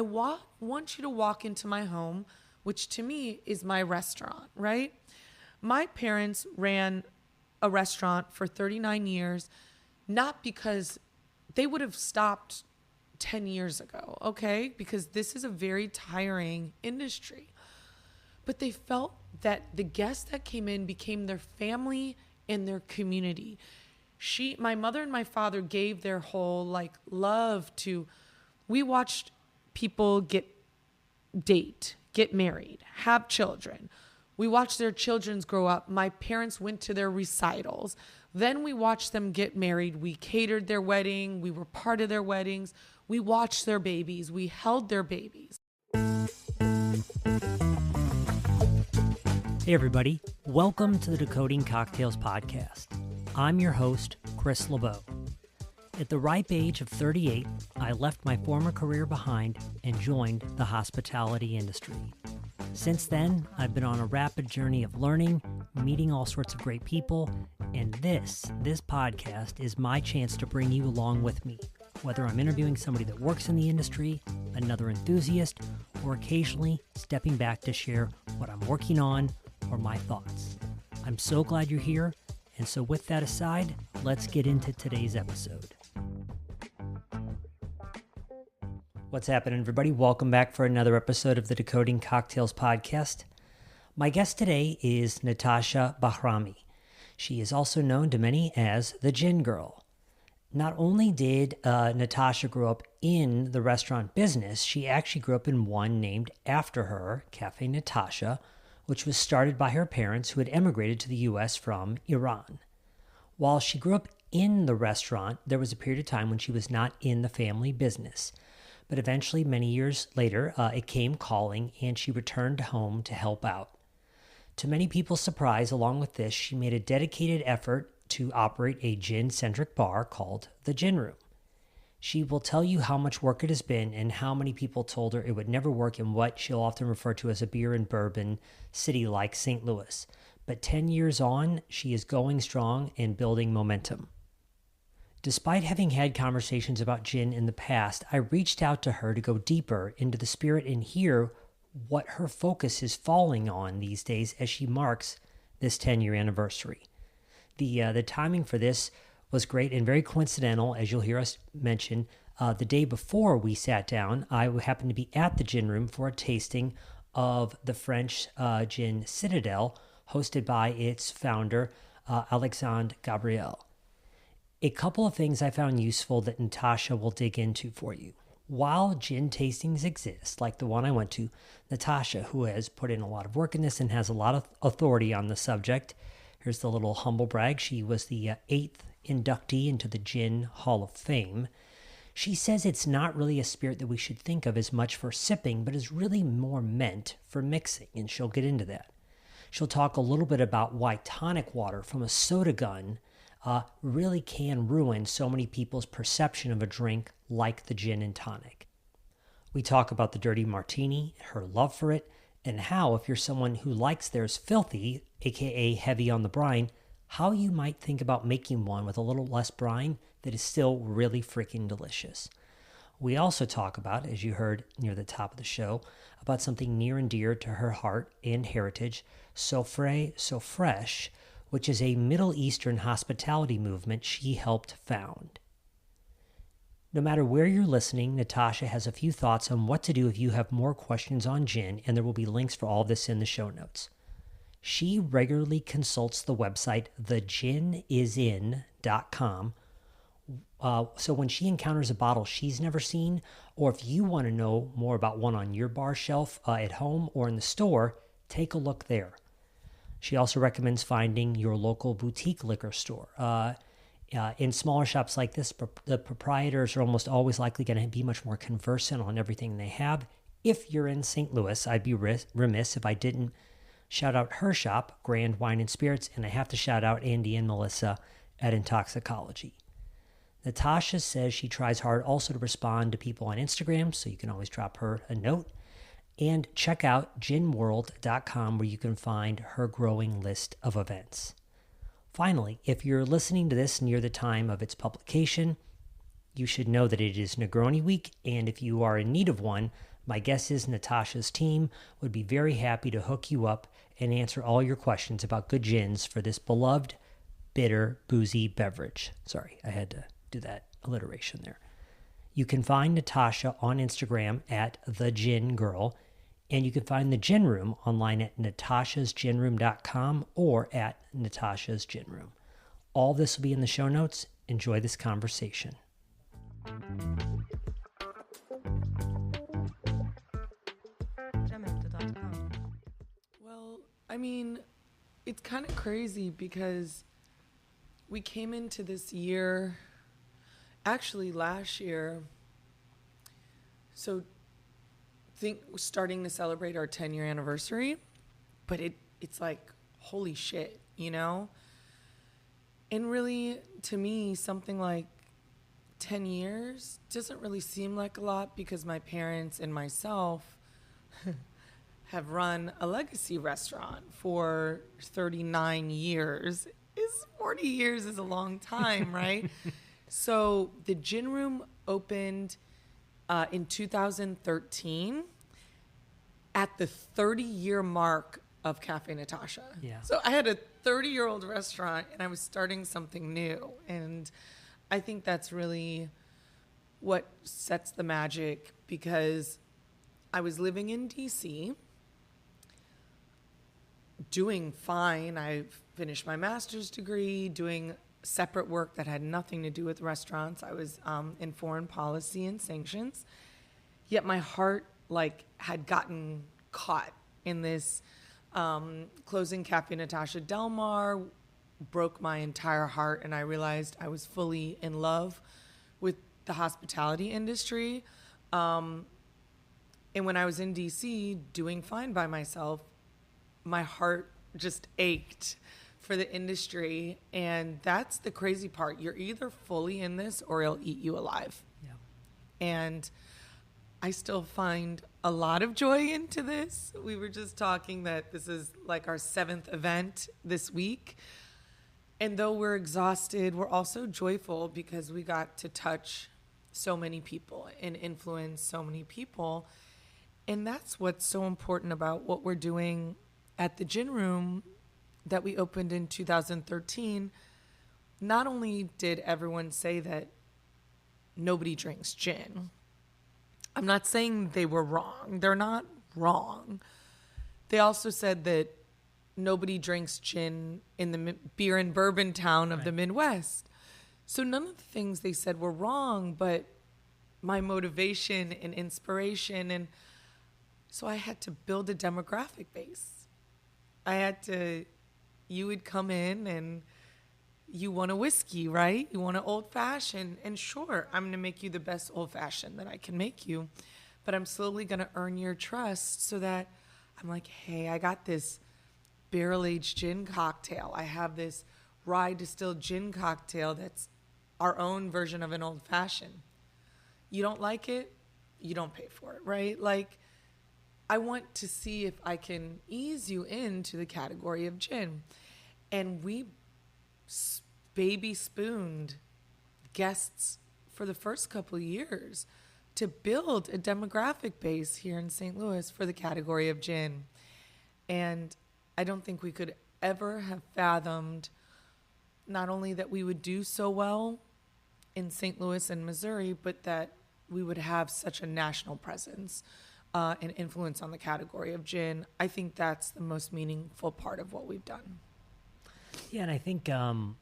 want you to walk into my home, which to me is my restaurant, right? My parents ran a restaurant for 39 years, not because they would have stopped 10 years ago, okay? Because this is a very tiring industry. But they felt that the guests that came in became their family and their community. My mother and my father gave their whole love to, we watched people get married, have children. We watched their children grow up. My parents went to their recitals. Then we watched them get married. We catered their wedding. We were part of their weddings. We watched their babies. We held their babies. Hey everybody, welcome to the Decoding Cocktails podcast. I'm your host, Chris LeBeau. At the ripe age of 38, I left my former career behind and joined the hospitality industry. Since then, I've been on a rapid journey of learning, meeting all sorts of great people, and this podcast is my chance to bring you along with me, whether I'm interviewing somebody that works in the industry, another enthusiast, or occasionally stepping back to share what I'm working on or my thoughts. I'm so glad you're here, and so with that aside, let's get into today's episode. What's happening, everybody? Welcome back for another episode of the Decoding Cocktails podcast. My guest today is Natasha Bahrami. She is also known to many as the Gin Girl. Not only did Natasha grow up in the restaurant business, she actually grew up in one named after her, Cafe Natasha, which was started by her parents who had emigrated to the U.S. from Iran. While she grew up in the restaurant, there was a period of time when she was not in the family business. But eventually, many years later, it came calling and she returned home to help out. To many people's surprise, along with this, she made a dedicated effort to operate a gin-centric bar called the Gin Room. She will tell you how much work it has been and how many people told her it would never work in what she'll often refer to as a beer and bourbon city like St. Louis. But 10 years on, she is going strong and building momentum. Despite having had conversations about gin in the past, I reached out to her to go deeper into the spirit and hear what her focus is falling on these days as she marks this 10-year anniversary. The timing for this was great and very coincidental, as you'll hear us mention. The day before we sat down, I happened to be at the Gin Room for a tasting of the French gin Citadel, hosted by its founder, Alexandre Gabriel. A couple of things I found useful that Natasha will dig into for you. While gin tastings exist, like the one I went to, Natasha, who has put in a lot of work in this and has a lot of authority on the subject, here's the little humble brag. She was the 8th inductee into the Gin Hall of Fame. She says it's not really a spirit that we should think of as much for sipping, but is really more meant for mixing, and she'll get into that. She'll talk a little bit about why tonic water from a soda gun really can ruin so many people's perception of a drink like the gin and tonic. We talk about the dirty martini, her love for it, and how if you're someone who likes theirs filthy, aka heavy on the brine, how you might think about making one with a little less brine that is still really freaking delicious. We also talk about, as you heard near the top of the show, about something near and dear to her heart and heritage, So Frais, So Fresh, which is a Middle Eastern hospitality movement she helped found. No matter where you're listening, Natasha has a few thoughts on what to do if you have more questions on gin, and there will be links for all this in the show notes. She regularly consults the website theginisin.com. So when she encounters a bottle she's never seen, or if you want to know more about one on your bar shelf at home or in the store, take a look there. She also recommends finding your local boutique liquor store. In smaller shops like this, the proprietors are almost always likely going to be much more conversant on everything they have. If you're in St. Louis, I'd be remiss if I didn't shout out her shop, Grand Wine and Spirits, and I have to shout out Andy and Melissa at Intoxicology. Natasha says she tries hard also to respond to people on Instagram, so you can always drop her a note. And check out ginworld.com where you can find her growing list of events. Finally, if you're listening to this near the time of its publication, you should know that it is Negroni Week, and if you are in need of one, my guess is Natasha's team would be very happy to hook you up and answer all your questions about good gins for this beloved, bitter, boozy beverage. Sorry, I had to do that alliteration there. You can find Natasha on Instagram at The Gin Girl, and you can find the Gin Room online at natashasginroom.com or at Natasha's Gin Room. All this will be in the show notes. Enjoy this conversation. Well, I mean, it's kind of crazy because we came into this year, actually last year, so think we're starting to celebrate our 10-year anniversary, but it's like, holy shit, you know? And really, to me, something like 10 years doesn't really seem like a lot because my parents and myself have run a legacy restaurant for 39 years. 40 years is a long time, right? So the Gin Room opened in 2013 at the 30-year mark of Cafe Natasha. Yeah. So I had a 30-year-old restaurant and I was starting something new. And I think that's really what sets the magic, because I was living in DC, doing fine. I finished my master's degree, doing separate work that had nothing to do with restaurants. I was in foreign policy and sanctions. Yet my heart had gotten caught in this closing Cafe Natasha Del Mar, broke my entire heart, and I realized I was fully in love with the hospitality industry. And when I was in DC doing fine by myself, my heart just ached for the industry. And that's the crazy part. You're either fully in this or it'll eat you alive. Yeah. And I still find a lot of joy into this. We were just talking that this is like our 7th event this week. And though we're exhausted, we're also joyful because we got to touch so many people and influence so many people. And that's what's so important about what we're doing at the Gin Room that we opened in 2013. Not only did everyone say that nobody drinks gin, I'm not saying they were wrong. They're not wrong. They also said that nobody drinks gin in the beer and bourbon town of the Midwest. So none of the things they said were wrong, but my motivation and inspiration. And so I had to build a demographic base. You would come in and you want a whiskey, right? You want an old fashioned. And sure, I'm going to make you the best old fashioned that I can make you. But I'm slowly going to earn your trust so that I'm like, hey, I got this barrel-aged gin cocktail. I have this rye distilled gin cocktail that's our own version of an old fashioned. You don't like it, you don't pay for it, right? Like, I want to see if I can ease you into the category of gin. And we baby spooned guests for the first couple of years to build a demographic base here in St. Louis for the category of gin. And I don't think we could ever have fathomed not only that we would do so well in St. Louis and Missouri, but that we would have such a national presence and influence on the category of gin. I think that's the most meaningful part of what we've done. Yeah, and I think, you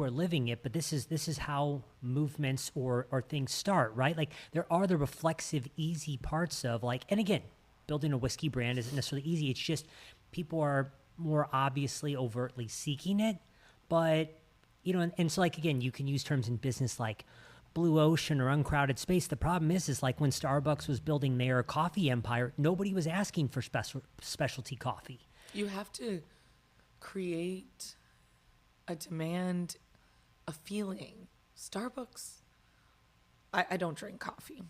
are living it, but this is how movements or things start, right? Like, there are the reflexive, easy parts of, like, and again, building a whiskey brand isn't necessarily easy. It's just people are more obviously overtly seeking it. But, and so, like, again, you can use terms in business like blue ocean or uncrowded space. The problem is like when Starbucks was building their coffee empire, nobody was asking for specialty coffee. You have to create a demand, a feeling. Starbucks, I don't drink coffee,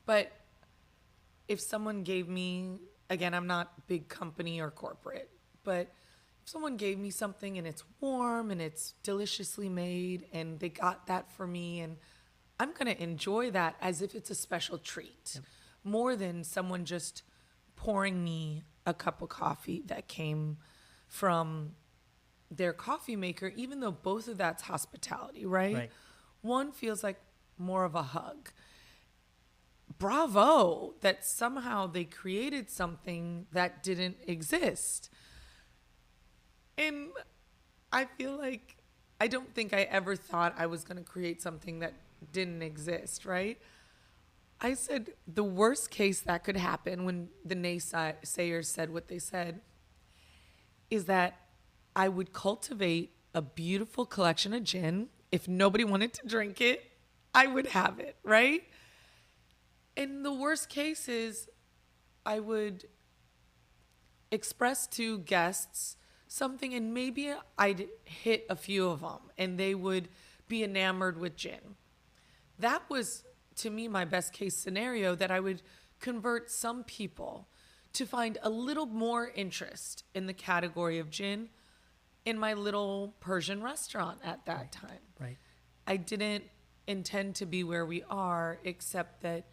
but if someone gave me, again, I'm not big company or corporate, but if someone gave me something and it's warm and it's deliciously made and they got that for me, and I'm going to enjoy that as if it's a special treat, more than someone just pouring me a cup of coffee that came from their coffee maker, even though both of that's hospitality, right? One feels like more of a hug. Bravo that somehow they created something that didn't exist. And I feel like I don't think I ever thought I was going to create something that didn't exist, right? I said the worst case that could happen when the naysayers said what they said is that I would cultivate a beautiful collection of gin. If nobody wanted to drink it, I would have it, right? And the worst case is I would express to guests something, and maybe I'd hit a few of them and they would be enamored with gin. That was, to me, my best case scenario, that I would convert some people to find a little more interest in the category of gin in my little Persian restaurant at that time. Right. I didn't intend to be where we are, except that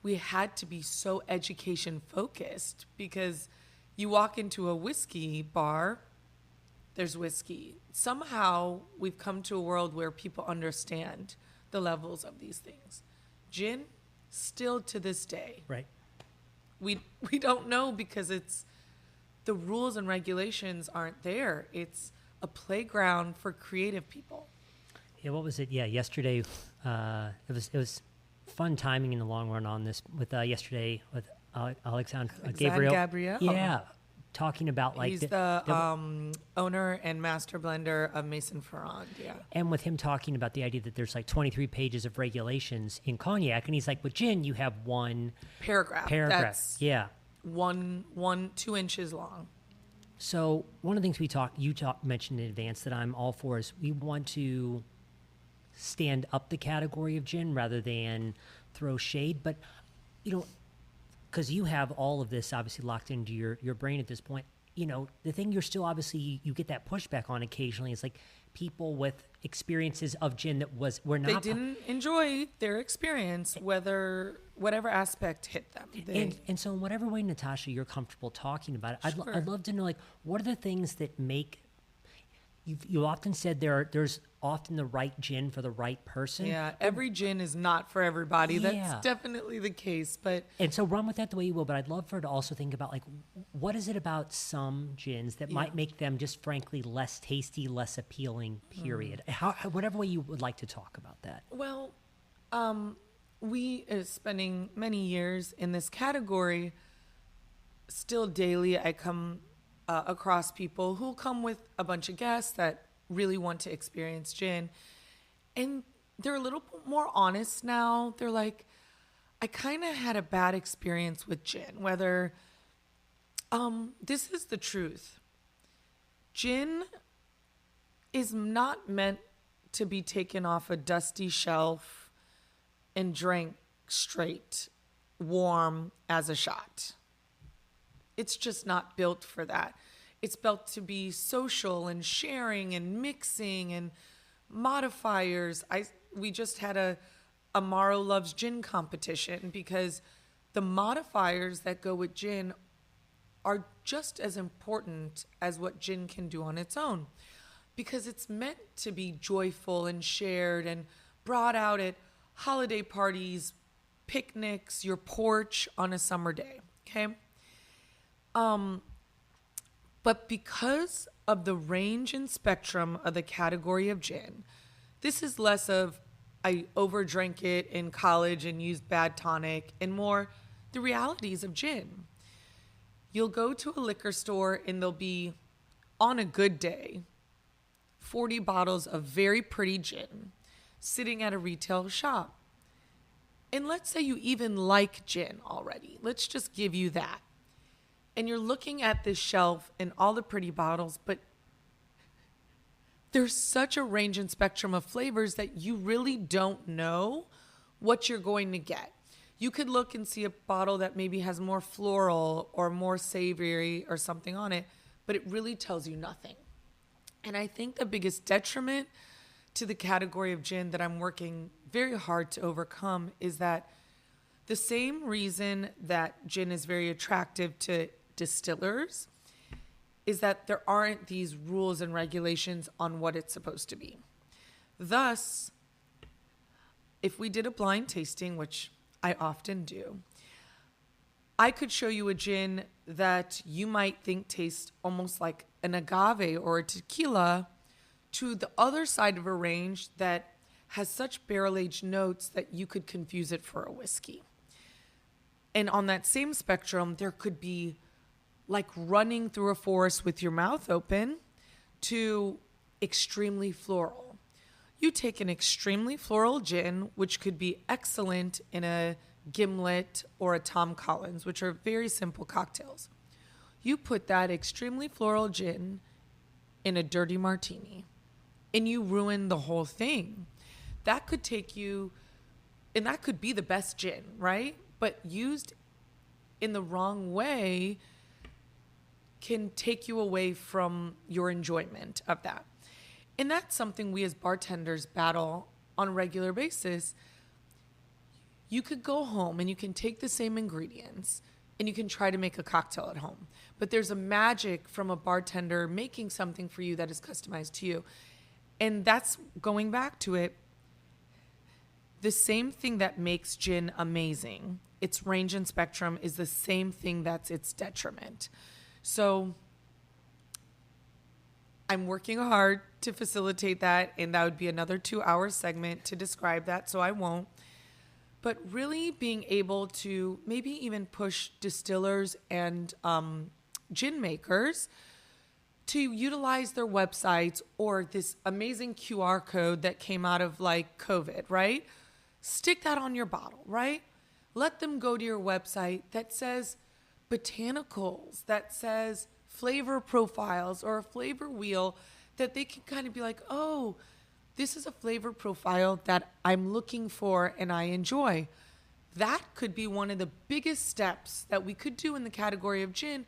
we had to be so education focused, because you walk into a whiskey bar, there's whiskey. Somehow we've come to a world where people understand the levels of these things. Gin, still to this day. Right. We don't know, because it's the rules and regulations aren't there. It's a playground for creative people. Yeah, what was it? Yeah, yesterday, it was fun timing in the long run on this with yesterday with Alexandre Gabriel. Yeah, talking about like he's the owner and master blender of Maison Ferrand. Yeah, and with him talking about the idea that there's like 23 pages of regulations in cognac, and he's like, with gin you have one paragraph. That's yeah, 2 inches long. So one of the things you mentioned in advance that I'm all for is we want to stand up the category of gin rather than throw shade. But, you know, because you have all of this obviously locked into your brain at this point, you know, the thing you're still obviously, you get that pushback on occasionally is like people with experiences of gin that were not. They didn't enjoy their experience, whatever aspect hit them. And so in whatever way, Natasha, you're comfortable talking about it, Sure. I'd love to know, like, what are the things that make, you often said there's often the right gin for the right person. Yeah, every gin is not for everybody. Yeah. That's definitely the case. And so run with that the way you will, but I'd love for her to also think about, like, what is it about some gins that might make them just frankly less tasty, less appealing, period. Whatever way you would like to talk about that. Well, we are spending many years in this category. Still daily, I come across people who come with a bunch of guests that really want to experience gin. And they're a little more honest now. They're like, I kind of had a bad experience with gin, whether this is the truth. Gin is not meant to be taken off a dusty shelf and drank straight, warm as a shot. It's just not built for that. It's built to be social and sharing and mixing and modifiers. We just had a Amaro Loves Gin competition, because the modifiers that go with gin are just as important as what gin can do on its own, because it's meant to be joyful and shared and brought out at holiday parties, picnics, your porch on a summer day, okay? But because of the range and spectrum of the category of gin, this is less of I overdrank it in college and used bad tonic, and more the realities of gin. You'll go to a liquor store and there'll be, on a good day, 40 bottles of very pretty gin sitting at a retail shop. And let's say you even like gin already. Let's just give you that. And you're looking at this shelf and all the pretty bottles, but there's such a range and spectrum of flavors that you really don't know what you're going to get. You could look and see a bottle that maybe has more floral or more savory or something on it, but it really tells you nothing. And I think the biggest detriment to the category of gin that I'm working very hard to overcome is that the same reason that gin is very attractive to distillers is that there aren't these rules and regulations on what it's supposed to be. Thus, if we did a blind tasting, which I often do, I could show you a gin that you might think tastes almost like an agave or a tequila to the other side of a range that has such barrel-aged notes that you could confuse it for a whiskey. And on that same spectrum, there could be like running through a forest with your mouth open to extremely floral. You take an extremely floral gin, which could be excellent in a gimlet or a Tom Collins, which are very simple cocktails. You put that extremely floral gin in a dirty martini and you ruin the whole thing. That could take you, and that could be the best gin, right? But used in the wrong way can take you away from your enjoyment of that. And that's something we as bartenders battle on a regular basis. You could go home and you can take the same ingredients and you can try to make a cocktail at home. But there's a magic from a bartender making something for you that is customized to you. And that's going back to it. The same thing that makes gin amazing, its range and spectrum, is the same thing that's its detriment. So I'm working hard to facilitate that, and that would be another 2-hour segment to describe that, so I won't. But really being able to maybe even push distillers and gin makers to utilize their websites or this amazing QR code that came out of like COVID, right? Stick that on your bottle, right? Let them go to your website that says botanicals, that says flavor profiles or a flavor wheel, that they can kind of be like, oh, this is a flavor profile that I'm looking for and I enjoy. That could be one of the biggest steps that we could do in the category of gin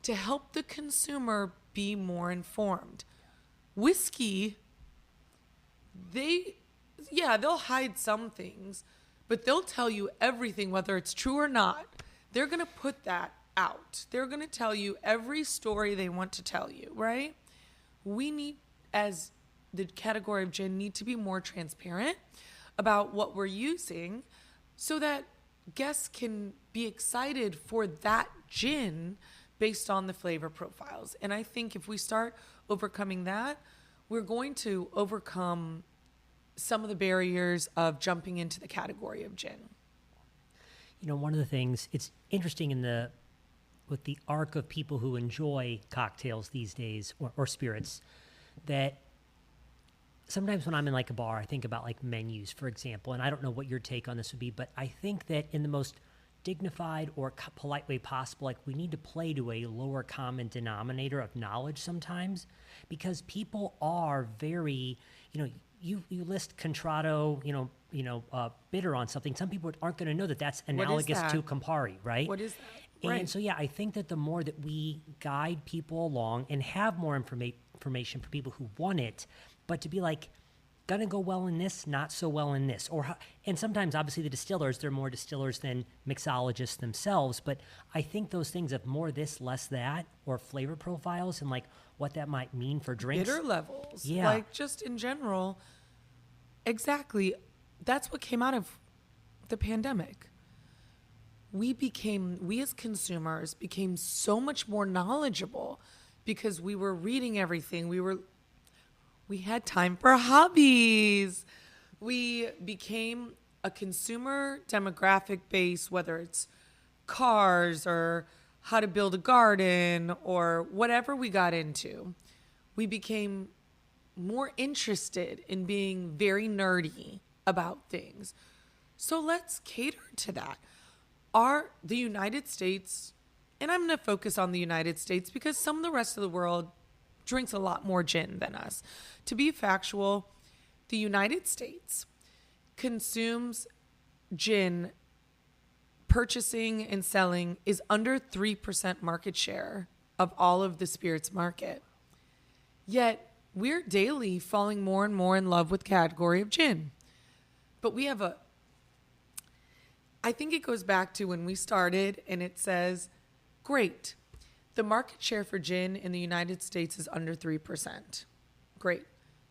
to help the consumer be more informed. Whiskey, they'll hide some things, but they'll tell you everything, whether it's true or not. They're going to put that out. They're going to tell you every story they want to tell you, right? We need, as the category of gin, need to be more transparent about what we're using so that guests can be excited for that gin based on the flavor profiles. And I think if we start overcoming that, we're going to overcome some of the barriers of jumping into the category of gin. You know, one of the things, it's interesting with the arc of people who enjoy cocktails these days or spirits, that sometimes when I'm in like a bar, I think about like menus, for example, and I don't know what your take on this would be, but I think that in the most dignified or polite way possible, like we need to play to a lower common denominator of knowledge sometimes, because people are very, you list Contrado, bitter on something. Some people aren't going to know that that's analogous to Campari, right? What is that? And Right. so, yeah, I think that the more that we guide people along and have more information for people who want it, but to be like, gonna go well in this, not so well in this. And sometimes, obviously, the distillers, they're more distillers than mixologists themselves, but I think those things of more this, less that, or flavor profiles and like what that might mean for drinks. Bitter levels. Yeah. Like just in general. Exactly. That's what came out of the pandemic. We as consumers became so much more knowledgeable because we were reading everything. We had time for hobbies. We became a consumer demographic base, whether it's cars or how to build a garden or whatever we got into. We became more interested in being very nerdy about things. So let's cater to that. The United States, and I'm going to focus on the United States because some of the rest of the world drinks a lot more gin than us. To be factual, the United States consumes gin, purchasing and selling is under 3% market share of all of the spirits market. Yet we're daily falling more and more in love with the category of gin. But we have I think it goes back to when we started and it says, great, the market share for gin in the United States is under 3%. Great.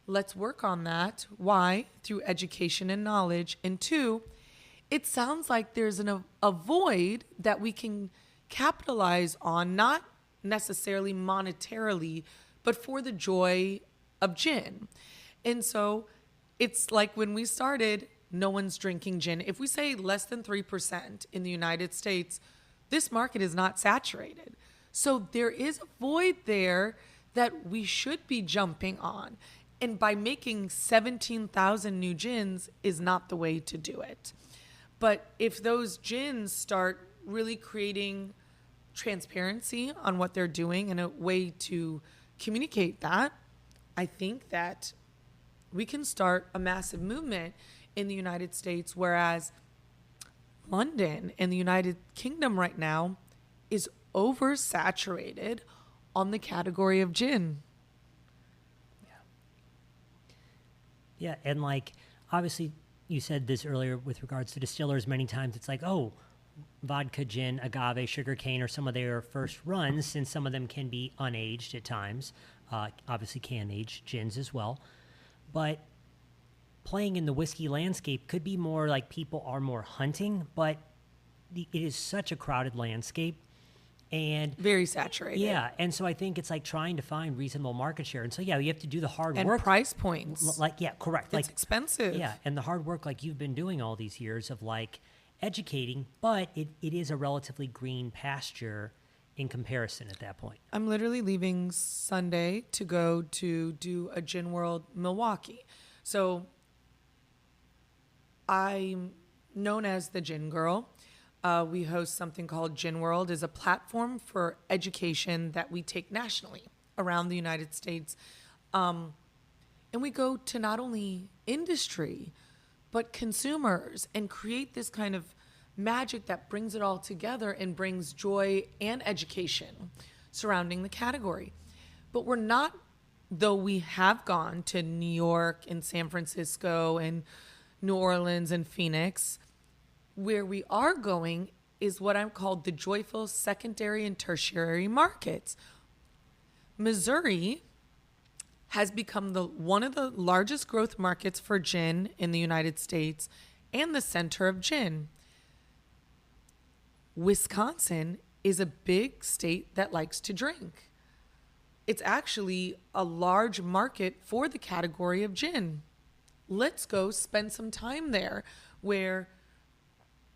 Let's work on that. Why? Through education and knowledge. And 2, it sounds like there's a void that we can capitalize on, not necessarily monetarily, but for the joy of gin. And so it's like when we started, no one's drinking gin. If we say less than 3% in the United States, this market is not saturated. So there is a void there that we should be jumping on. And by making 17,000 new gins is not the way to do it. But if those gins start really creating transparency on what they're doing and a way to communicate that, I think that we can start a massive movement in the United States, whereas London and the United Kingdom right now is oversaturated on the category of gin. Yeah, and like, obviously, you said this earlier with regards to distillers many times. It's like, oh, vodka, gin, agave, sugarcane are some of their first runs, since some of them can be unaged at times. Obviously, can-aged gins as well. But playing in the whiskey landscape could be more like people are more hunting, but it is such a crowded landscape. And very saturated. Yeah, and so I think it's like trying to find reasonable market share. And so, yeah, you have to do the hard and work. And price points. Yeah, correct. It's like expensive. Yeah, and the hard work like you've been doing all these years of like educating, but it is a relatively green pasture in comparison at that point. I'm literally leaving Sunday to go to do a Gin World Milwaukee. So I'm known as the Gin Girl. We host something called Gin World, is a platform for education that we take nationally around the United States. And we go to not only industry, but consumers, and create this kind of magic that brings it all together and brings joy and education surrounding the category. But we're not, though we have gone to New York and San Francisco and New Orleans and Phoenix, where we are going is what I'm called the joyful secondary and tertiary markets. Missouri has become one of the largest growth markets for gin in the United States and the center of gin. Wisconsin is a big state that likes to drink. It's actually a large market for the category of gin. Let's go spend some time there where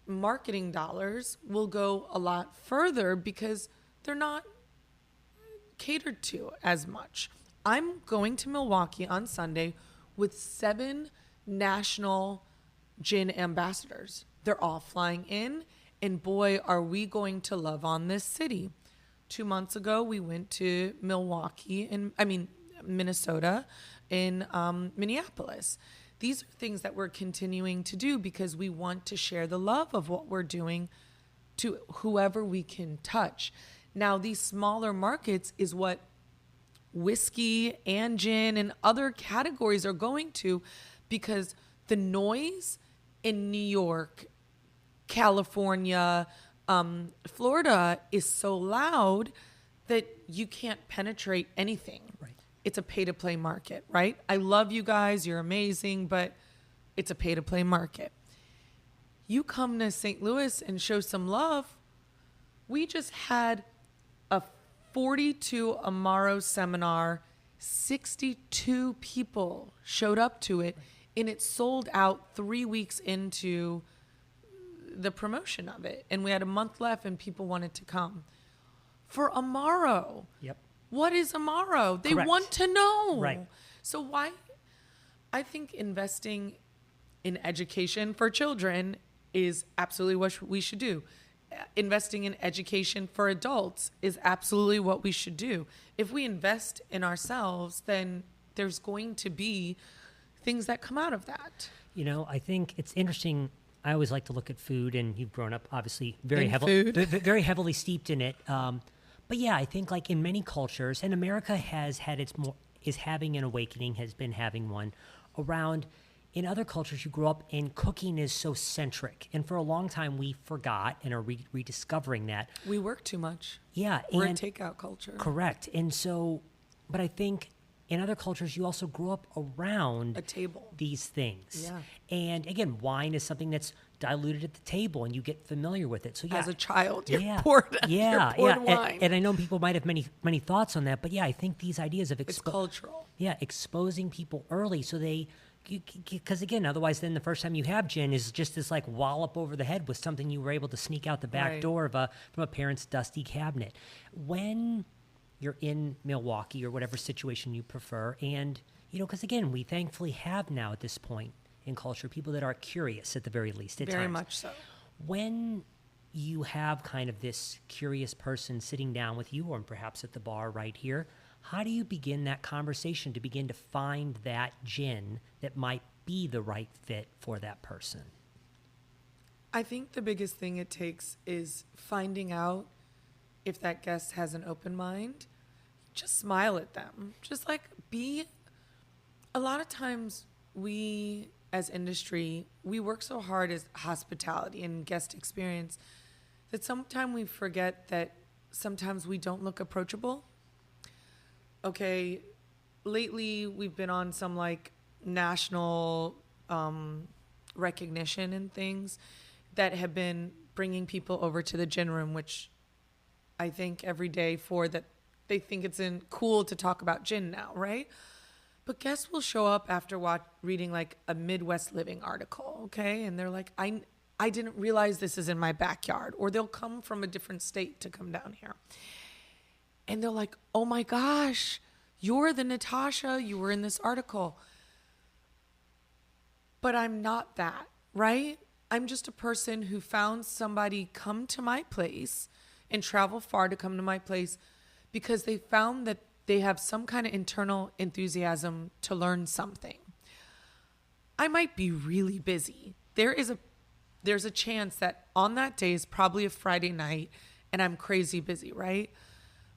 marketing dollars will go a lot further because they're not catered to as much. I'm going to Milwaukee on Sunday with 7 national gin ambassadors. They're all flying in, and boy, are we going to love on this city. 2 months ago, we went to Minnesota, in Minneapolis. These are things that we're continuing to do because we want to share the love of what we're doing to whoever we can touch. Now, these smaller markets is what whiskey and gin and other categories are going to, because the noise in New York, California, Florida is so loud that you can't penetrate anything. Right. It's a pay-to-play market, right? I love you guys. You're amazing, but it's a pay-to-play market. You come to St. Louis and show some love. We just had a 42 Amaro seminar. 62 people showed up to it, and it sold out 3 weeks into the promotion of it. And we had a month left, and people wanted to come. For Amaro. Yep. What is Amaro? They Correct. want to know. Right. So why? I think investing in education for children is absolutely what we should do. Investing in education for adults is absolutely what we should do. If we invest in ourselves, then there's going to be things that come out of that. You know, I think it's interesting. I always like to look at food, and you've grown up obviously very In heavily, food. very heavily steeped in it. But yeah, I think like in many cultures, and America has had is having an awakening, has been having one around. In other cultures, you grew up and cooking is so centric, and for a long time we forgot and are rediscovering that. We work too much. Yeah, We're and a takeout culture. correct. And so, but I think in other cultures, you also grew up around A table. these things. Yeah. And again, wine is something that's diluted at the table, and you get familiar with it. So yeah, As a child, you're yeah, poured, yeah, you're poured yeah. wine. And I know people might have many thoughts on that, but yeah, I think these ideas of It's cultural. yeah, exposing people early so they. Because again, otherwise, then the first time you have gin is just this like wallop over the head with something you were able to sneak out the back Right. door of from a parent's dusty cabinet. When you're in Milwaukee or whatever situation you prefer, and because again, we thankfully have now at this point in culture people that are curious at the very least. At Very times. much so. When you have kind of this curious person sitting down with you, or perhaps at the bar right here. How do you begin that conversation to begin to find that gin that might be the right fit for that person? I think the biggest thing it takes is finding out if that guest has an open mind. Just smile at them. Just like a lot of times we as industry, we work so hard as hospitality and guest experience that sometimes we forget that sometimes we don't look approachable. Okay, lately we've been on some like national recognition and things that have been bringing people over to the gin room, which I think every day for that they think it's cool to talk about gin now, right? But guests will show up after reading like a Midwest Living article, okay? And they're like, I didn't realize this is in my backyard. Or they'll come from a different state to come down here. And they're like, oh my gosh, you're the Natasha, you were in this article. But I'm not that, right? I'm just a person who found somebody come to my place and travel far to come to my place because they found that they have some kind of internal enthusiasm to learn something. I might be really busy. There's a chance that on that day is probably a Friday night and I'm crazy busy, right?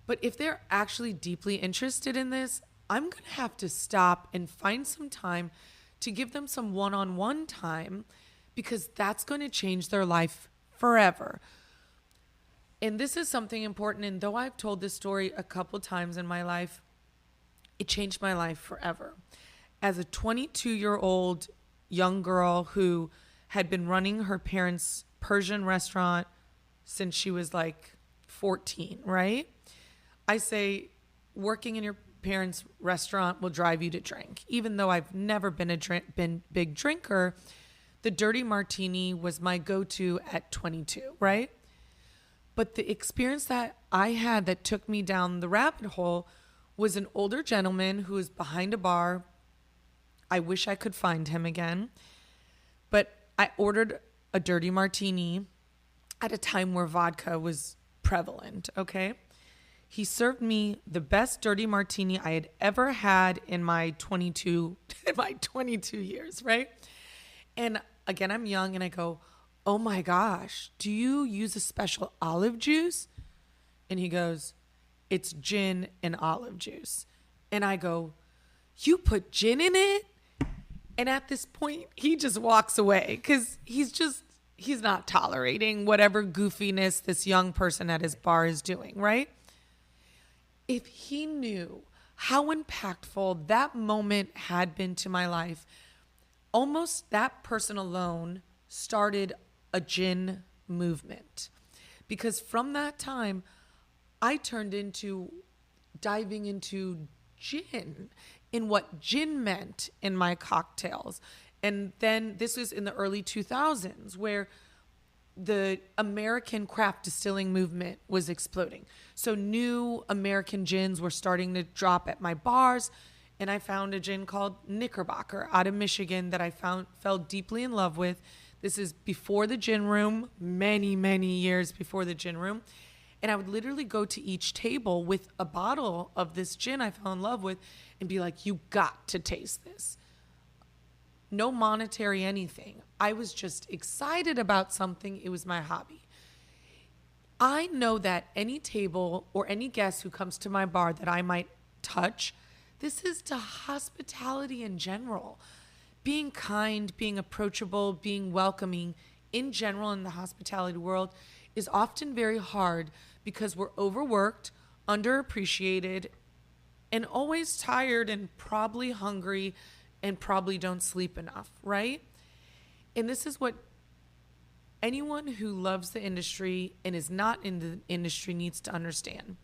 But if they're actually deeply interested in this, I'm going to have to stop and find some time to give them some one-on-one time because that's going to change their life forever. And this is something important. And though I've told this story a couple times in my life, it changed my life forever. As a 22-year-old young girl who had been running her parents' Persian restaurant since she was like 14, right? I say working in your parents' restaurant will drive you to drink. Even though I've never been been big drinker, the dirty martini was my go-to at 22, right? But the experience that I had that took me down the rabbit hole was an older gentleman who was behind a bar. I wish I could find him again. But I ordered a dirty martini at a time where vodka was prevalent, okay? He served me the best dirty martini I had ever had in my 22 years, right? And again, I'm young and I go, oh my gosh, do you use a special olive juice? And he goes, it's gin and olive juice. And I go, you put gin in it? And at this point, he just walks away because he's not tolerating whatever goofiness this young person at his bar is doing, right? If he knew how impactful that moment had been to my life, almost that person alone started a gin movement. Because from that time, I turned into diving into gin and what gin meant in my cocktails. And then this was in the early 2000s where the American craft distilling movement was exploding. So new American gins were starting to drop at my bars. And I found a gin called Knickerbocker out of Michigan that I fell deeply in love with. This is before the gin room, many, many years before the gin room. And I would literally go to each table with a bottle of this gin I fell in love with and be like, you got to taste this. No monetary anything. I was just excited about something. It was my hobby. I know that any table or any guest who comes to my bar that I might touch, this is to hospitality in general. Being kind, being approachable, being welcoming in general in the hospitality world is often very hard because we're overworked, underappreciated, and always tired and probably hungry and probably don't sleep enough, right? And this is what anyone who loves the industry and is not in the industry needs to understand.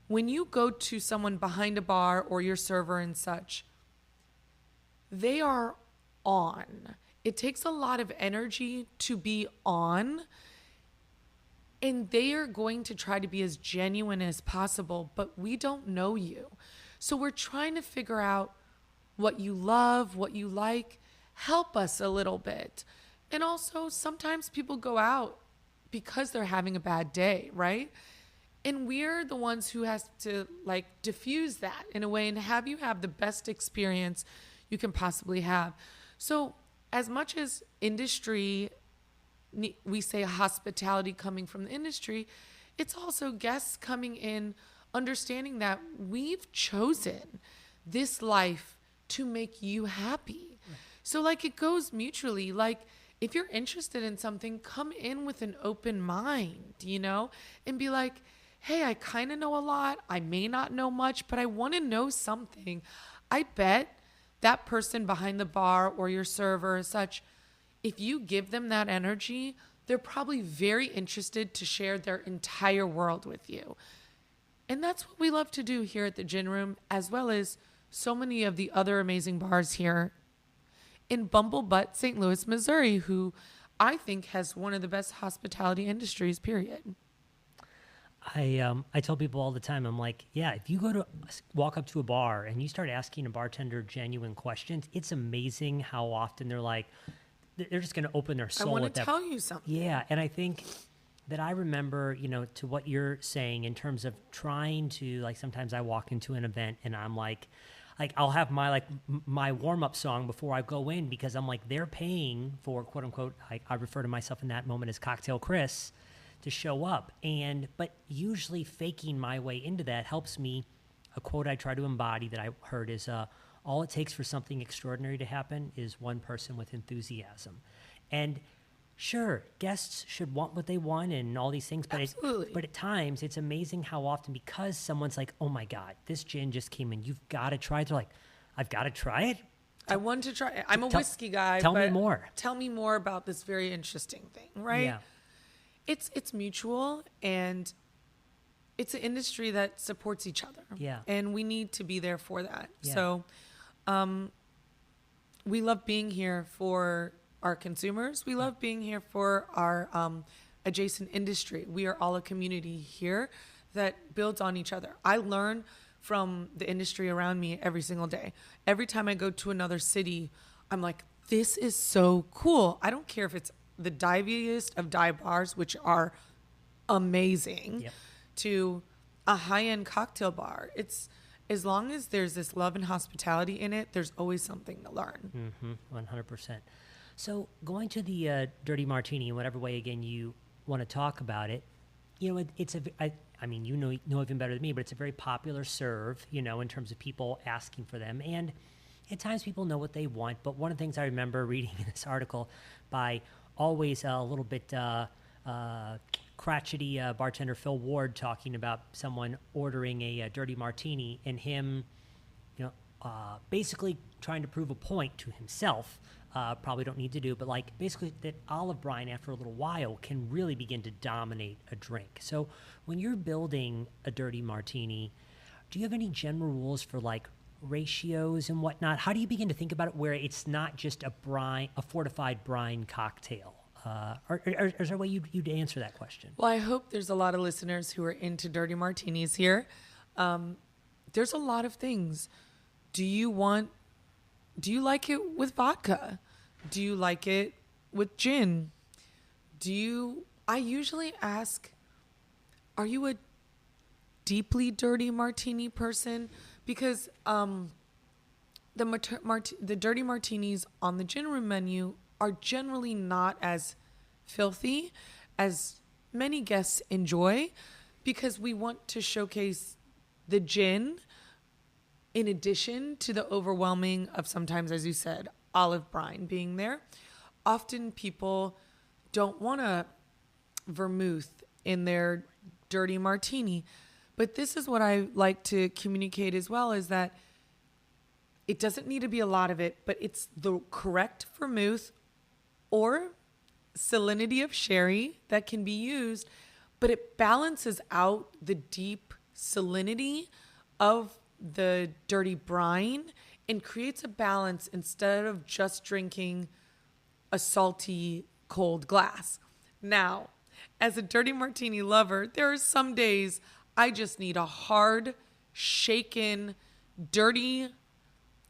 When you go to someone behind a bar or your server and such, they are on. It takes a lot of energy to be on, and they are going to try to be as genuine as possible, but we don't know you. So we're trying to figure out what you love, what you like. Help us a little bit. And also, sometimes people go out because they're having a bad day, right? And we're the ones who has to like diffuse that in a way and have you have the best experience you can possibly have. So as much as industry, we say hospitality coming from the industry, it's also guests coming in, understanding that we've chosen this life to make you happy. Right. So like it goes mutually. Like if you're interested in something, come in with an open mind, you know, and be like, hey, I kind of know a lot. I may not know much, but I want to know something. I bet that person behind the bar or your server or such, if you give them that energy, they're probably very interested to share their entire world with you. And that's what we love to do here at the Gin Room, as well as so many of the other amazing bars here in Bumblebutt, St. Louis, Missouri, who I think has one of the best hospitality industries, period. I tell people all the time, I'm like, yeah, if you walk up to a bar and you start asking a bartender genuine questions, it's amazing how often they're like, they're just going to open their soul. I want to tell you something. Yeah, and I think that I remember, you know, to what you're saying in terms of trying to, like, sometimes I walk into an event and I'm like I'll have my warm-up song before I go in because I'm like, they're paying for, quote unquote, I refer to myself in that moment as Cocktail Chris, to show up. But usually faking my way into that helps me. A quote I try to embody that I heard is, all it takes for something extraordinary to happen is one person with enthusiasm. And sure, guests should want what they want and all these things, but but at times it's amazing how often, because someone's like, oh my God, this gin just came in, you've got to try it. They're like, I've got to try it? I want to try it. I'm a whiskey guy. Tell me more. Tell me more about this very interesting thing, right? Yeah. It's mutual, and it's an industry that supports each other. Yeah. And we need to be there for that. Yeah. So we love being here for our consumers. We love being here for our adjacent industry. We are all a community here that builds on each other. I learn from the industry around me every single day. Every time I go to another city, I'm like, this is so cool. I don't care if it's the diviest of dive bars, which are amazing, yep, to a high-end cocktail bar. It's as long as there's this love and hospitality in it, there's always something to learn. 100%. So going to the Dirty Martini in whatever way, again, you want to talk about it, you know, I mean, you know even better than me, but it's a very popular serve, you know, in terms of people asking for them. And at times people know what they want. But one of the things I remember reading in this article by always a little bit crotchety bartender Phil Ward talking about someone ordering a Dirty Martini and him, you know, basically trying to prove a point to himself. Probably don't need to do, but like basically that olive brine after a little while can really begin to dominate a drink. So when you're building a Dirty Martini, do you have any general rules for like ratios and whatnot? How do you begin to think about it where it's not just a fortified brine cocktail? Or is there a way you'd answer that question? Well, I hope there's a lot of listeners who are into Dirty Martinis here. There's a lot of things. Do you like it with vodka? Do you like it with gin? I usually ask, are you a deeply dirty martini person? Because the dirty martinis on the Gin Room menu are generally not as filthy as many guests enjoy because we want to showcase the gin in addition to the overwhelming of sometimes, as you said, olive brine being there. Often people don't want a vermouth in their dirty martini. But this is what I like to communicate as well, is that it doesn't need to be a lot of it, but it's the correct vermouth or salinity of sherry that can be used, but it balances out the deep salinity of the dirty brine and creates a balance instead of just drinking a salty cold glass. Now, as a dirty martini lover, there are some days I just need a hard, shaken, dirty,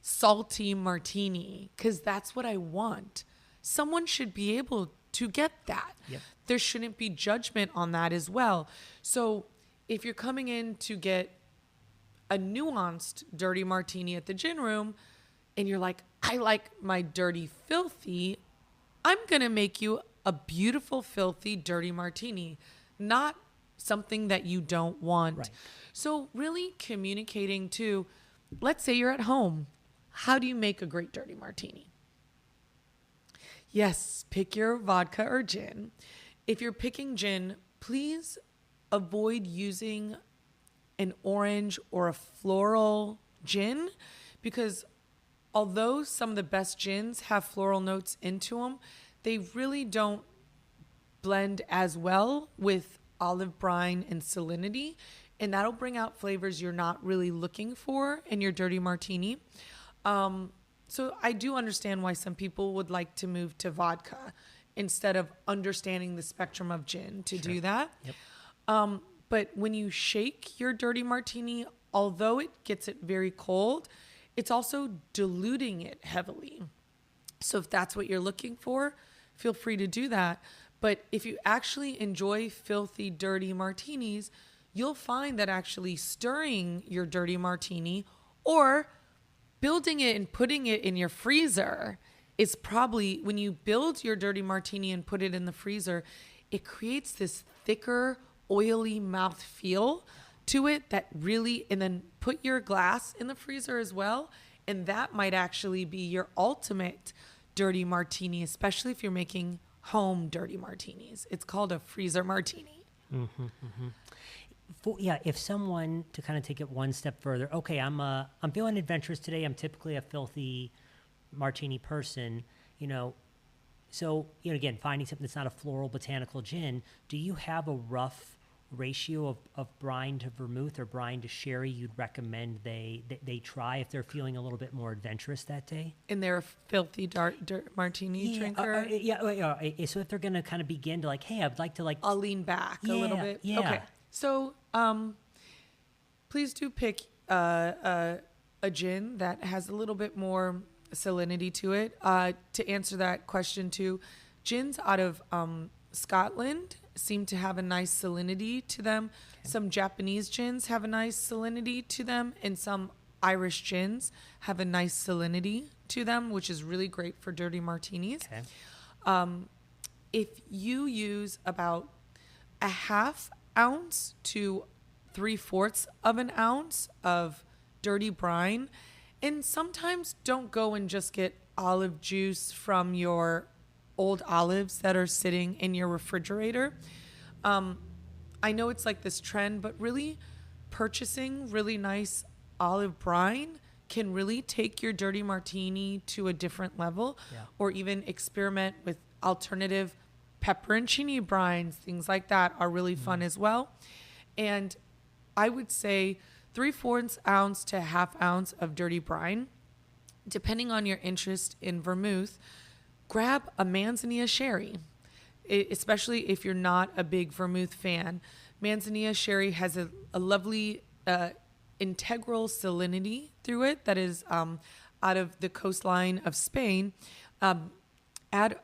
salty martini because that's what I want. Someone should be able to get that. Yep. There shouldn't be judgment on that as well. So if you're coming in to get a nuanced dirty martini at the gin room and you're like, I like my dirty filthy, I'm going to make you a beautiful filthy dirty martini, not something that you don't want. Right. So really communicating to, let's say you're at home. How do you make a great dirty martini? Yes, pick your vodka or gin. If you're picking gin, please avoid using an orange or a floral gin because although some of the best gins have floral notes into them, they really don't blend as well with olive brine and salinity, and that'll bring out flavors you're not really looking for in your dirty martini. So I do understand why some people would like to move to vodka instead of understanding the spectrum of gin to do that. Yep. But when you shake your dirty martini, although it gets it very cold, it's also diluting it heavily. So if that's what you're looking for, feel free to do that. But if you actually enjoy filthy, dirty martinis, you'll find that actually stirring your dirty martini or building it and putting it in your freezer is probably, when you build your dirty martini and put it in the freezer, it creates this thicker, oily mouth feel to it that really, and then put your glass in the freezer as well. And that might actually be your ultimate dirty martini, especially if you're making home dirty martinis. It's called a freezer martini. Mm-hmm, mm-hmm. If someone, to kind of take it one step further, okay, I'm feeling adventurous today. I'm typically a filthy martini person, So, again, finding something that's not a floral botanical gin, do you have a rough ratio of brine to vermouth or brine to sherry you'd recommend they try if they're feeling a little bit more adventurous that day? And they're a filthy dirt martini drinker? So if they're going to kind of begin to like, hey, I'd like to I'll lean back a little bit. Yeah. Okay. So please do pick a gin that has a little bit more salinity to it. To answer that question too, gins out of Scotland seem to have a nice salinity to them. Okay. Some Japanese gins have a nice salinity to them, and some Irish gins have a nice salinity to them, which is really great for dirty martinis. Okay. If you use about a half ounce to 3/4 of an ounce of dirty brine, and sometimes don't go and just get olive juice from your old olives that are sitting in your refrigerator. I know it's like this trend, but really purchasing really nice olive brine can really take your dirty martini to a different level. Yeah. Or even experiment with alternative pepperoncini brines. Things like that are really fun as well. And I would say 3/4 ounce to half ounce of dirty brine, depending on your interest in vermouth. Grab a Manzanilla sherry, especially if you're not a big vermouth fan. Manzanilla sherry has a lovely integral salinity through it that is out of the coastline of Spain. Add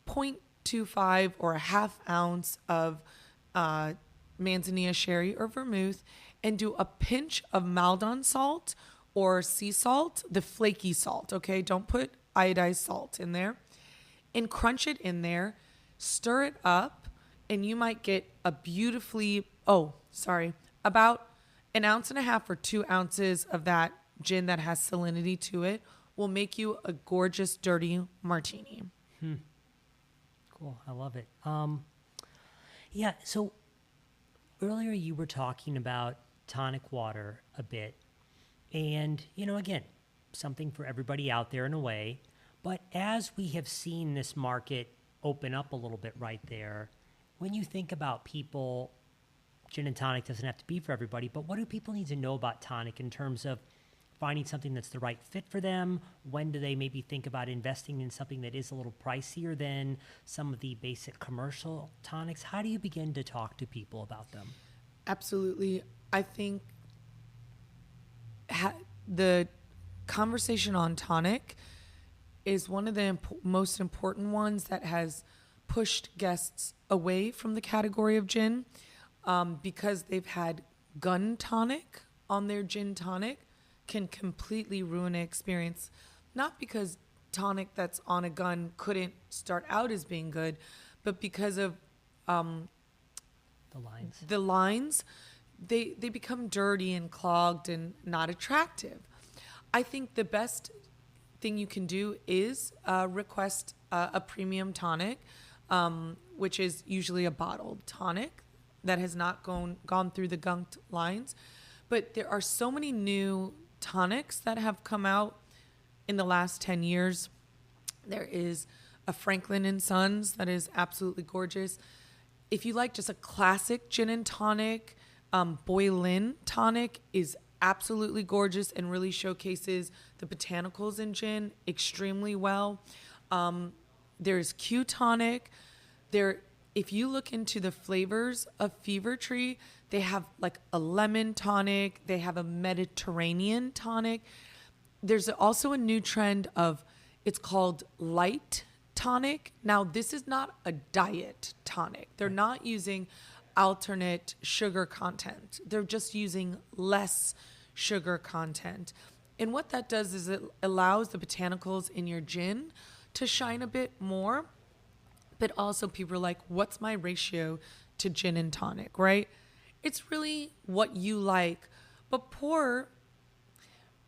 0.25 or a half ounce of Manzanilla sherry or vermouth and do a pinch of Maldon salt or sea salt, the flaky salt, okay? Don't put iodized salt in there, and crunch it in there, stir it up, and you might get about 1.5 ounces or 2 ounces of that gin that has salinity to it will make you a gorgeous dirty martini. Cool. I love it. Yeah. So earlier you were talking about tonic water a bit, and again, something for everybody out there in a way. But as we have seen this market open up a little bit right there, when you think about people, gin and tonic doesn't have to be for everybody, but what do people need to know about tonic in terms of finding something that's the right fit for them? When do they maybe think about investing in something that is a little pricier than some of the basic commercial tonics? How do you begin to talk to people about them? Absolutely. I think the conversation on tonic is one of the most important ones that has pushed guests away from the category of gin, because they've had gun tonic on their gin tonic can completely ruin an experience. Not because tonic that's on a gun couldn't start out as being good, but because of the lines, they become dirty and clogged and not attractive. I think the best thing you can do is request a premium tonic, which is usually a bottled tonic that has not gone through the gunked lines. But there are so many new tonics that have come out in the last 10 years. There is a Franklin & Sons that is absolutely gorgeous. If you like just a classic gin and tonic, Boylin tonic is absolutely gorgeous and really showcases the botanicals in gin extremely well. There's Q tonic. If you look into the flavors of Fever Tree, they have like a lemon tonic. They have a Mediterranean tonic. There's also a new trend it's called light tonic. Now, this is not a diet tonic. They're not using alternate sugar content. They're just using less sugar content. And what that does is it allows the botanicals in your gin to shine a bit more. But also people are like, what's my ratio to gin and tonic, right? It's really what you like. But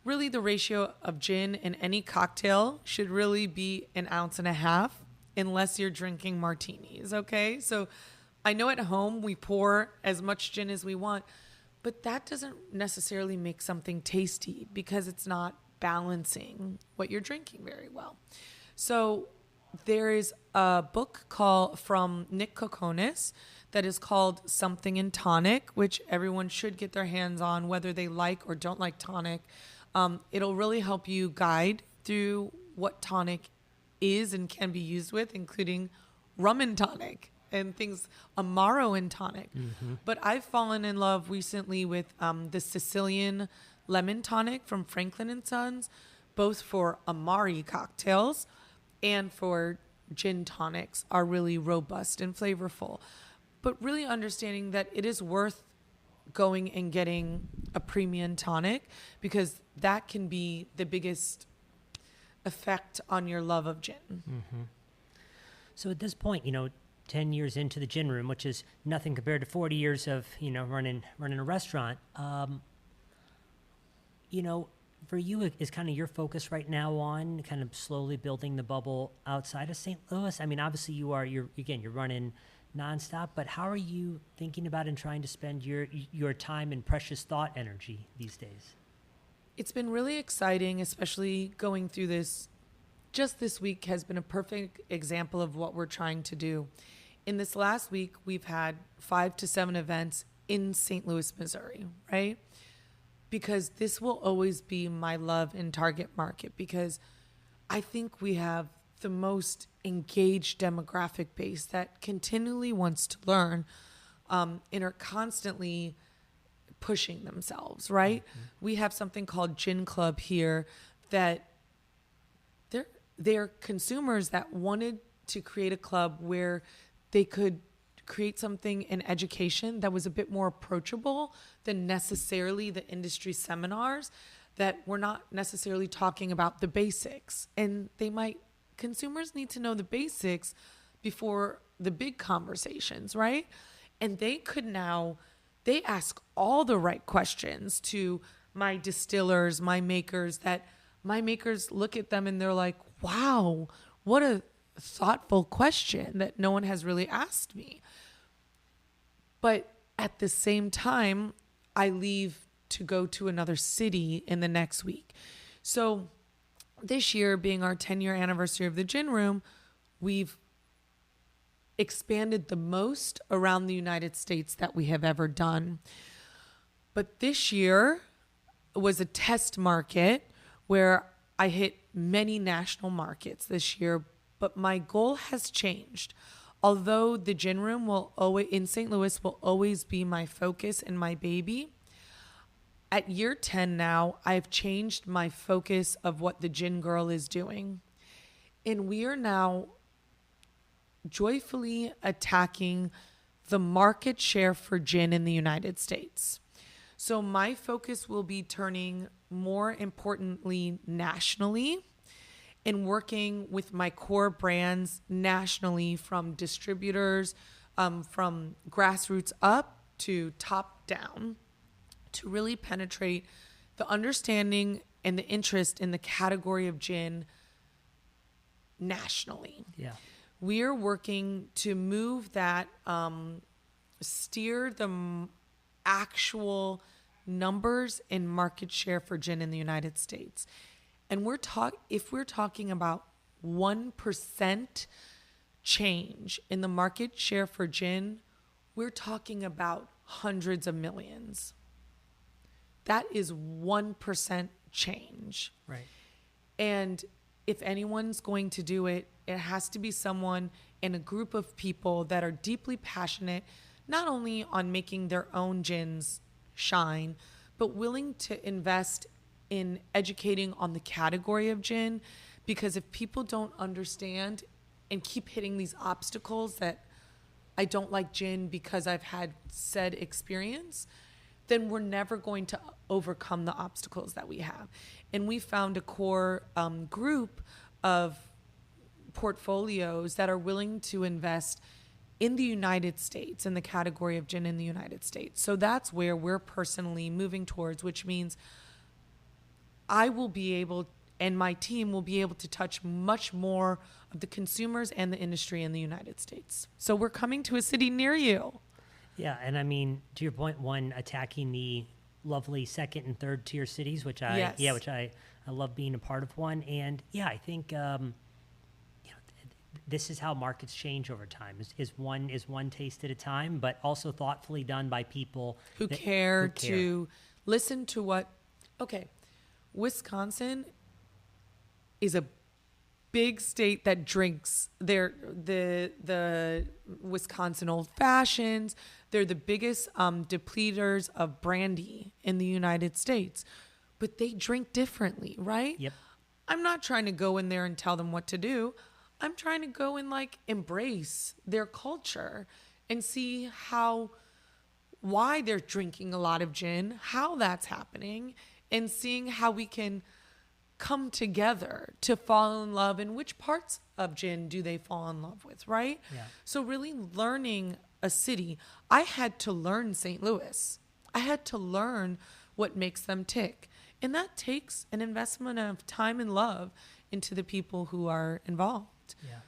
really the ratio of gin in any cocktail should really be 1.5 ounces unless you're drinking martinis, okay? So I know at home we pour as much gin as we want, but that doesn't necessarily make something tasty because it's not balancing what you're drinking very well. So there is a book from Nick Kokonis that is called Something in Tonic, which everyone should get their hands on, whether they like or don't like tonic. It'll really help you guide through what tonic is and can be used with, including rum and tonic and things, Amaro and tonic. Mm-hmm. But I've fallen in love recently with the Sicilian lemon tonic from Franklin & Sons, both for Amari cocktails and for gin tonics are really robust and flavorful. But really understanding that it is worth going and getting a premium tonic because that can be the biggest effect on your love of gin. Mm-hmm. So at this point, 10 years into the gin room, which is nothing compared to 40 years of, running a restaurant, for you, is kind of your focus right now on kind of slowly building the bubble outside of St. Louis? I mean, obviously you're running nonstop, but how are you thinking about and trying to spend your time and precious thought energy these days? It's been really exciting, especially going through this. Just this week has been a perfect example of what we're trying to do. In this last week, we've had 5 to 7 events in St. Louis, Missouri, right? Because this will always be my love and target market because I think we have the most engaged demographic base that continually wants to learn and are constantly pushing themselves, right? Mm-hmm. We have something called Gin Club here that they're consumers that wanted to create a club where they could create something in education that was a bit more approachable than necessarily the industry seminars that we're not necessarily talking about the basics. And consumers need to know the basics before the big conversations, right? And they ask all the right questions to my distillers, my makers, that my makers look at them and they're like, wow, what a thoughtful question that no one has really asked me. But at the same time, I leave to go to another city in the next week. So this year, being our 10-year anniversary of the gin room, we've expanded the most around the United States that we have ever done. But this year was a test market where I hit many national markets this year, but my goal has changed. Although the gin room will always in St. Louis will always be my focus and my baby, at year 10 now, I've changed my focus of what the Gin Girl is doing. And we are now joyfully attacking the market share for gin in the United States. So my focus will be turning more importantly nationally and working with my core brands nationally, from distributors, from grassroots up to top down, to really penetrate the understanding and the interest in the category of gin nationally. Yeah. We are working to move that, steer the actual numbers in market share for gin in the United States. And if we're talking about 1% change in the market share for gin, we're talking about hundreds of millions. That is 1% change. Right. And if anyone's going to do it, it has to be someone in a group of people that are deeply passionate, not only on making their own gins shine, but willing to invest in educating on the category of gin. Because if people don't understand and keep hitting these obstacles that I don't like gin because I've had said experience, then we're never going to overcome the obstacles that we have. And we found a core group of portfolios that are willing to invest in the United States, in the category of gin in the United States. So that's where we're personally moving towards, which means I will be able, and my team will be able to touch much more of the consumers and the industry in the United States. So we're coming to a city near you. Yeah, and I mean, to your point, one, attacking the lovely second and third tier cities, which I love being a part of one. And yeah, I think this is how markets change over time. Is one taste at a time, but also thoughtfully done by people who care to listen to what. Okay, Wisconsin is a big state that drinks the Wisconsin old fashions. They're the biggest depleters of brandy in the United States, but they drink differently, right? Yep. I'm not trying to go in there and tell them what to do. I'm trying to go and embrace their culture and see why they're drinking a lot of gin, how that's happening, and seeing how we can come together to fall in love, and which parts of gin do they fall in love with, right? Yeah. So really learning a city. I had to learn St. Louis. I had to learn what makes them tick. And that takes an investment of time and love into the people who are involved. Yeah.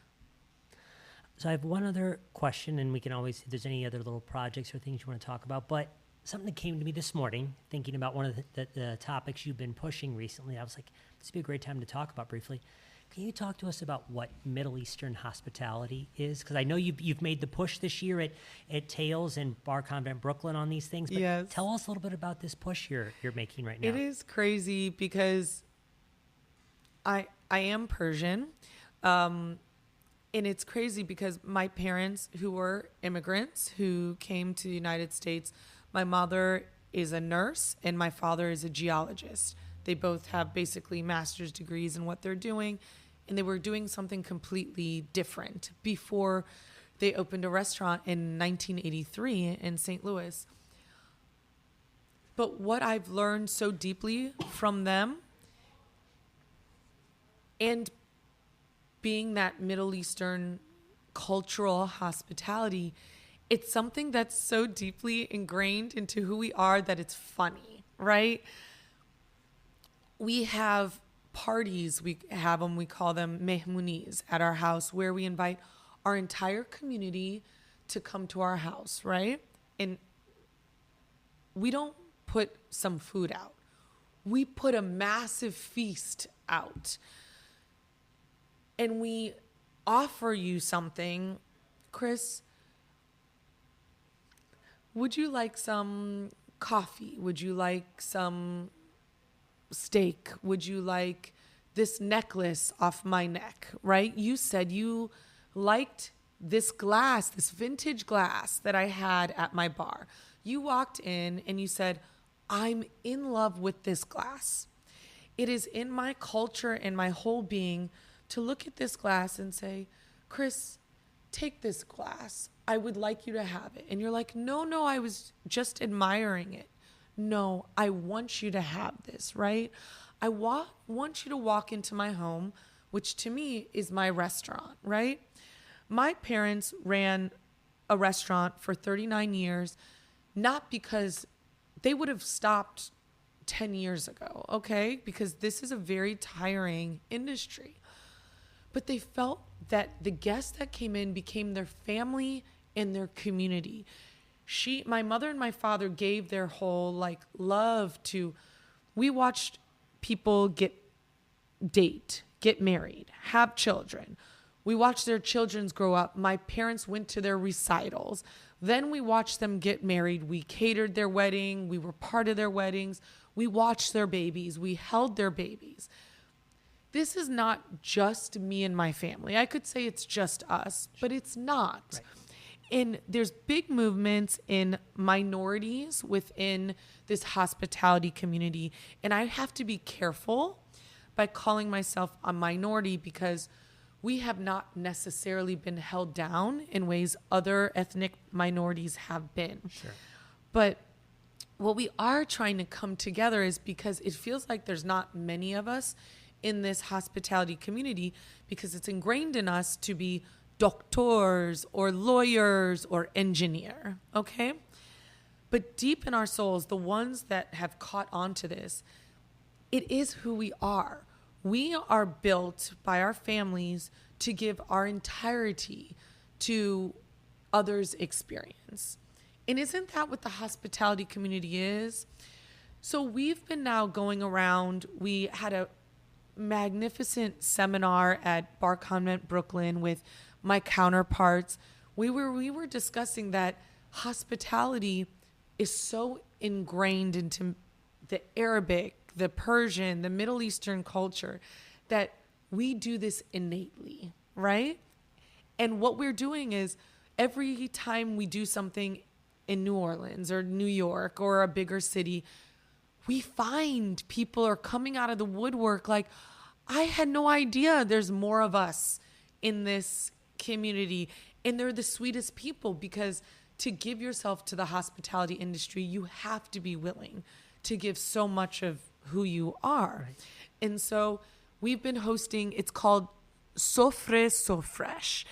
So I have one other question, and we can always, if there's any other little projects or things you want to talk about, but something that came to me this morning, thinking about one of the topics you've been pushing recently, I was like, this would be a great time to talk about briefly. Can you talk to us about what Middle Eastern hospitality is? Because I know you've made the push this year at Tales and Bar Convent Brooklyn on these things, but yes. Tell us a little bit about this push you're making right now. It is crazy because I am Persian, and it's crazy because my parents, who were immigrants who came to the United States, my mother is a nurse and my father is a geologist. They both have basically master's degrees in what they're doing, and they were doing something completely different before they opened a restaurant in 1983 in St. Louis. But what I've learned so deeply from them, and being that Middle Eastern cultural hospitality, it's something that's so deeply ingrained into who we are that it's funny, right? We have parties, we call them mehmunis at our house, where we invite our entire community to come to our house, right? And we don't put some food out. We put a massive feast out. And we offer you something. Chris, would you like some coffee? Would you like some steak? Would you like this necklace off my neck, right? You said you liked this glass, this vintage glass that I had at my bar. You walked in and you said, I'm in love with this glass. It is in my culture and my whole being to look at this glass and say, Chris, take this glass. I would like you to have it. And you're like, no, I was just admiring it. No, I want you to have this, right? I want you to walk into my home, which to me is my restaurant, right? My parents ran a restaurant for 39 years, not because they would have stopped 10 years ago, okay? Because this is a very tiring industry. But they felt that the guests that came in became their family and their community. My mother and my father gave their whole love to, we watched people get married, have children. We watched their children grow up. My parents went to their recitals. Then we watched them get married. We catered their wedding. We were part of their weddings. We watched their babies. We held their babies. This is not just me and my family. I could say it's just us, but it's not. Right. And there's big movements in minorities within this hospitality community. And I have to be careful by calling myself a minority because we have not necessarily been held down in ways other ethnic minorities have been. Sure. But what we are trying to come together is because it feels like there's not many of us in this hospitality community because it's ingrained in us to be doctors or lawyers or engineer, okay? But deep in our souls, the ones that have caught on to this, it is who we are. We are built by our families to give our entirety to others' experience. And isn't that what the hospitality community is? So we've been now going around. We had a magnificent seminar at Bar Convent Brooklyn with my counterparts. We were discussing that hospitality is so ingrained into the Arabic, the Persian, the Middle Eastern culture that we do this innately, right? And what we're doing is every time we do something in New Orleans or New York or a bigger city, we find people are coming out of the woodwork like, I had no idea there's more of us in this community. And they're the sweetest people because to give yourself to the hospitality industry, you have to be willing to give so much of who you are. Right. And so we've been hosting, it's called Sofre So Fresh.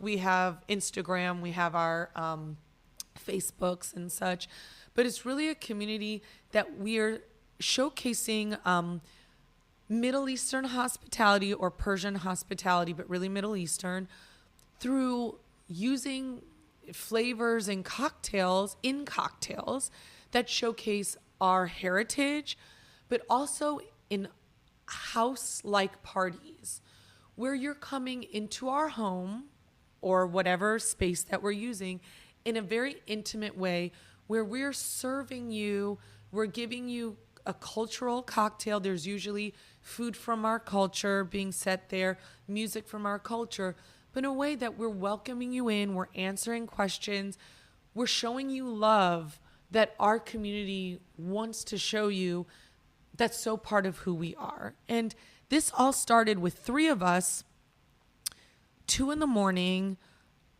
We have Instagram, we have our Facebooks and such, but it's really a community that we're showcasing Middle Eastern hospitality or Persian hospitality, but really Middle Eastern, through using flavors and cocktails that showcase our heritage, but also in house-like parties where you're coming into our home or whatever space that we're using in a very intimate way where we're serving you, we're giving you a cultural cocktail. There's usually food from our culture being set there, music from our culture, but in a way that we're welcoming you in, we're answering questions, we're showing you love that our community wants to show you that's so part of who we are. And this all started with 3 of us, 2 a.m.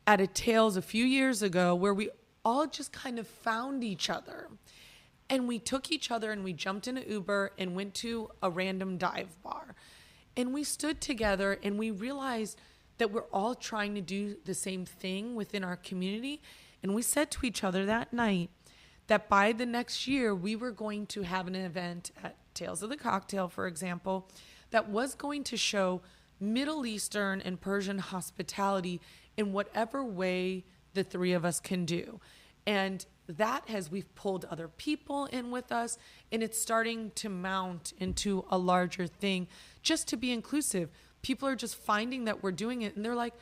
at a Tales a few years ago where we all just kind of found each other. And we took each other and we jumped in an Uber and went to a random dive bar. And we stood together and we realized that we're all trying to do the same thing within our community. And we said to each other that night that by the next year, we were going to have an event at Tales of the Cocktail, for example, that was going to show Middle Eastern and Persian hospitality in whatever way the three of us can do. And we've pulled other people in with us, and it's starting to mount into a larger thing just to be inclusive. People are just finding that we're doing it, and they're like,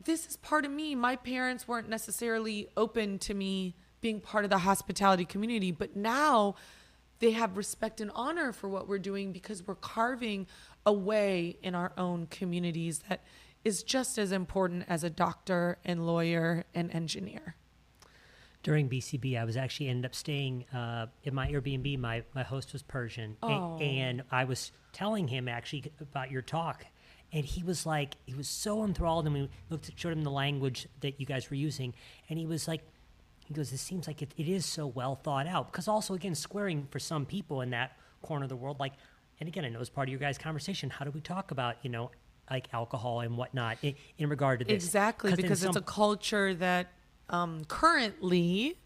this is part of me. My parents weren't necessarily open to me being part of the hospitality community, but now they have respect and honor for what we're doing because we're carving a way in our own communities that is just as important as a doctor and lawyer and engineer. During BCB, I was actually ended up staying in my Airbnb. My host was Persian, and I was telling him actually about your talk, and he was so enthralled, and we showed him the language that you guys were using, and he goes, this seems like it is so well thought out, because also, again, squaring for some people in that corner of the world, and again, I know as part of your guys' conversation, how do we talk about, alcohol and whatnot in regard to this? Exactly, because it's a culture that currently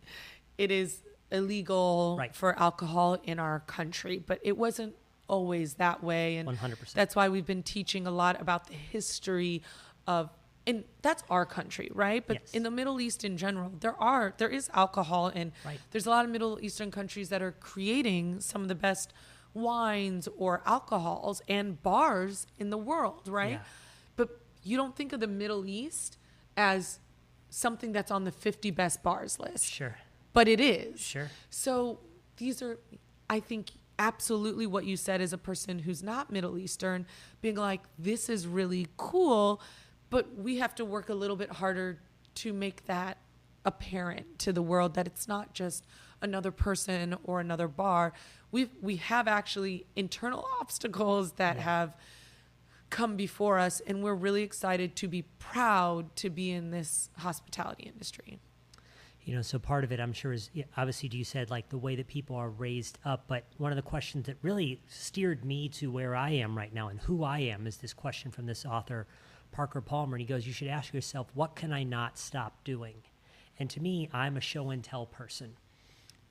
it is illegal for alcohol in our country, but it wasn't always that way. And 100%. That's why we've been teaching a lot about the history of, and that's our country, right? But in the Middle East in general, there is alcohol, and there's a lot of Middle Eastern countries that are creating some of the best wines or alcohols and bars in the world, right? Yeah. But you don't think of the Middle East as something that's on the 50 best bars list. Sure. But it is. Sure. So these are, I think, absolutely what you said as a person who's not Middle Eastern, being like, this is really cool, but we have to work a little bit harder to make that apparent to the world that it's not just another person or another bar. We have actually internal obstacles that have come before us, and we're really excited to be proud to be in this hospitality industry. So part of it, I'm sure, is obviously, you said the way that people are raised up, but one of the questions that really steered me to where I am right now and who I am is this question from this author, Parker Palmer, and he goes, you should ask yourself, what can I not stop doing? And to me, I'm a show and tell person.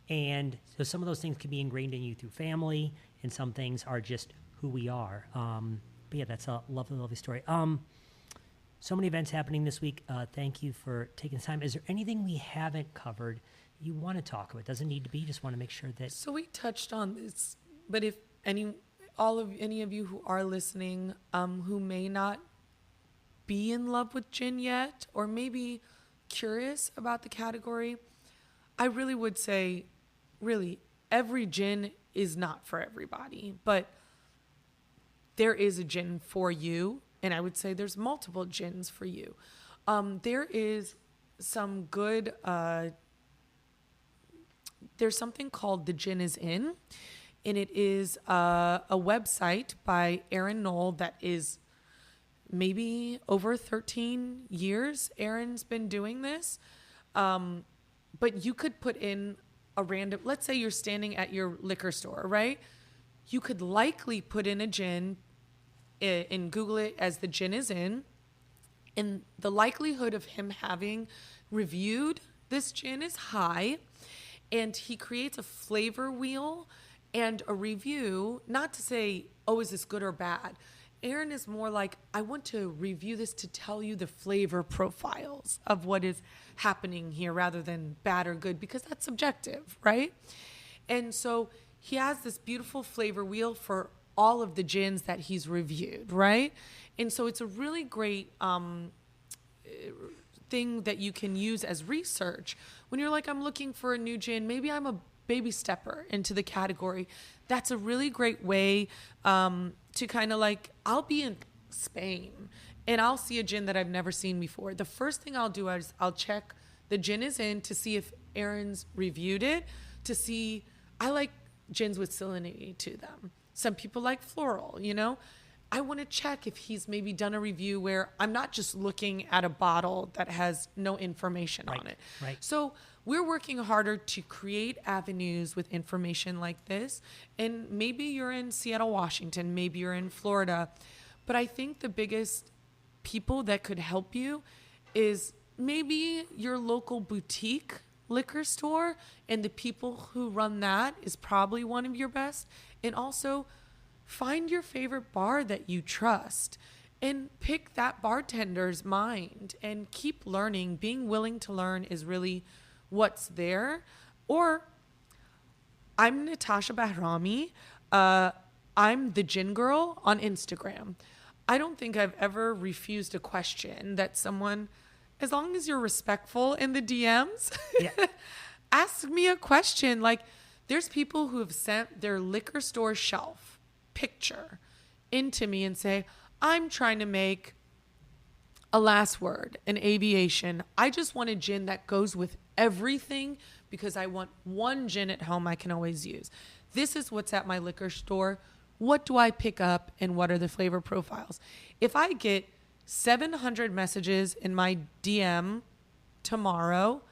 And so some of those things can be ingrained in you through family, and some things are just who we are. But yeah, that's a lovely, lovely story. So many events happening this week. Thank you for taking the time. Is there anything we haven't covered you want to talk about? It doesn't need to be. Just want to make sure that. So we touched on this, but if any of you who are listening, who may not be in love with gin yet, or maybe curious about the category, I really would say, really, every gin is not for everybody, but there is a gin for you, and I would say there's multiple gins for you. There is some good, there's something called The Gin Is In, and it is a website by Aaron Knoll that is maybe over 13 years. Aaron's been doing this, but you could put in a random, let's say you're standing at your liquor store, right? You could likely put in a gin and Google it as The Gin Is In, and the likelihood of him having reviewed this gin is high, and he creates a flavor wheel and a review, not to say, oh, is this good or bad? Aaron is more like, I want to review this to tell you the flavor profiles of what is happening here rather than bad or good, because that's subjective, right? And so he has this beautiful flavor wheel for all of the gins that he's reviewed, right? And so it's a really great thing that you can use as research. When you're like, I'm looking for a new gin, maybe I'm a baby stepper into the category. That's a really great way to kind of I'll be in Spain and I'll see a gin that I've never seen before. The first thing I'll do is I'll check The Gin Is In to see if Aaron's reviewed it, to see, I like gins with salinity to them. Some people like floral, I want to check if he's maybe done a review where I'm not just looking at a bottle that has no information on it. Right. So we're working harder to create avenues with information like this. And maybe you're in Seattle, Washington, maybe you're in Florida. But I think the biggest people that could help you is maybe your local boutique liquor store, and the people who run that is probably one of your best. And also find your favorite bar that you trust and pick that bartender's mind and keep learning. Being willing to learn is really what's there. Or I'm Natasha Bahrami. I'm the Gin Girl on Instagram. I don't think I've ever refused a question that someone, as long as you're respectful in the DMs, ask me a question. Like, there's people who have sent their liquor store shelf picture into me and say, I'm trying to make a last word, an aviation. I just want a gin that goes with everything because I want one gin at home I can always use. This is what's at my liquor store. What do I pick up and what are the flavor profiles? If I get 700 messages in my DM tomorrow,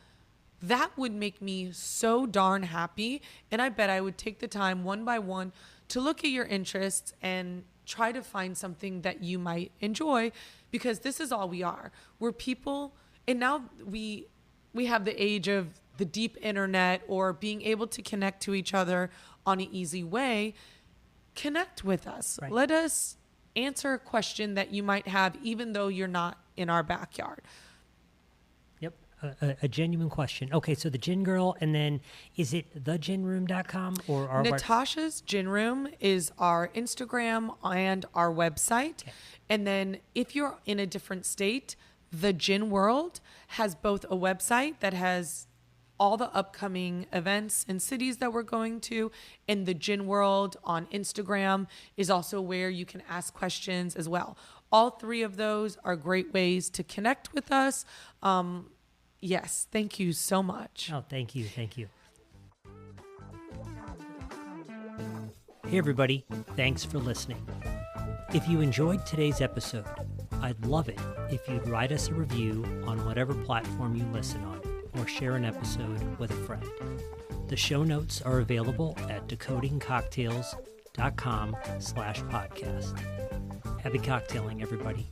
that would make me so darn happy. And I bet I would take the time one by one to look at your interests and try to find something that you might enjoy, because this is all we are. We're people. And now we have the age of the deep internet, or being able to connect to each other on an easy way. Connect with us. Right. Let us answer a question that you might have, even though you're not in our backyard. Yep. A genuine question. Okay, so the Gin Girl, and then is it theginroom.com or our Natasha's Gin Room is our Instagram and our website. Okay. And then if you're in a different state, the Gin World has both a website that has all the upcoming events and cities that we're going to, and the Gin World on Instagram is also where you can ask questions as well. All three of those are great ways to connect with us. Yes, thank you so much. Oh, thank you. Thank you. Hey, everybody. Thanks for listening. If you enjoyed today's episode, I'd love it if you'd write us a review on whatever platform you listen on, or share an episode with a friend. The show notes are available at decodingcocktails.com/podcast. Happy cocktailing, everybody.